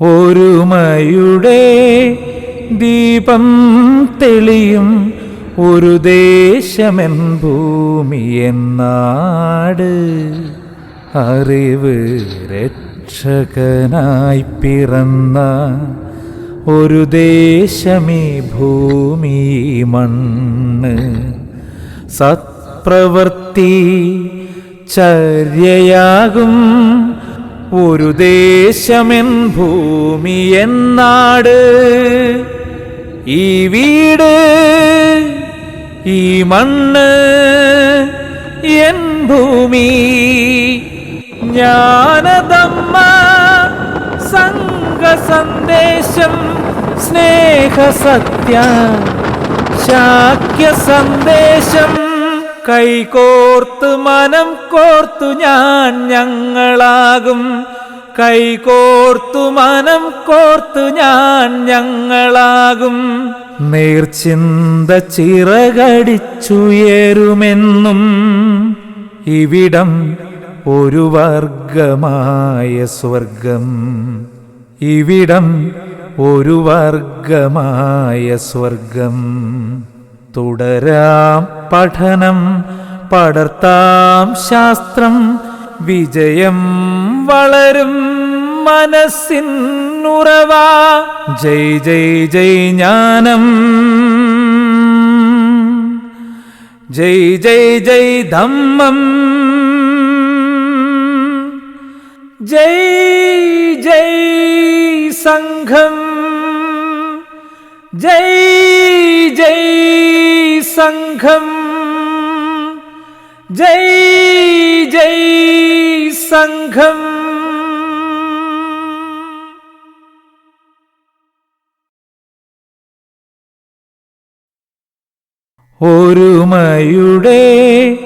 ഒരുമയുടെ ദീപം തെളിയും ഒരു ദേശമെൻ ഭൂമിയെൻ നാട്. അറിവ് രക്ഷകനായി പിറന്ന ഒരു ദേശമീ ഭൂമി മണ്ണ്. സത്പ്രവൃത്തി ചര്യയാകും ഒരു ദേശമെൻ ഭൂമി എൻ നാട്. ഈ വീട് ഈ മണ്ണ് എൻ ഭൂമി. ജ്ഞാനധമ്മ സംഘ സന്ദേശം സ്നേഹസത്യ ശാക്യ സന്ദേശം. കൈകോർത്ത് മനം കോർത്തു ഞങ്ങളാകും. കൈകോർത്തു മനം കോർത്തു ഞങ്ങളാകും. നേർച്ചിന്ത ചിറകടിച്ചുയരുമെന്നും ഇവിടം ഒരു വർഗമായ സ്വർഗം. ഇവിടം ഒരു വർഗമായ സ്വർഗം. തുടരാം പഠനം പടർത്താം ശാസ്ത്രം. വിജയം വളരും മനസ്സിൻ ഉറവ. ജയ് ജയ് ജയ് ജ്ഞാനം. ജയ് ജയ് ജയ് ധമ്മം. ജയ് ജയ് സംഘം. ജയ് ജയ് സംഘം. ജയ് ജയ് സംഘം. ഒരുമയുടെ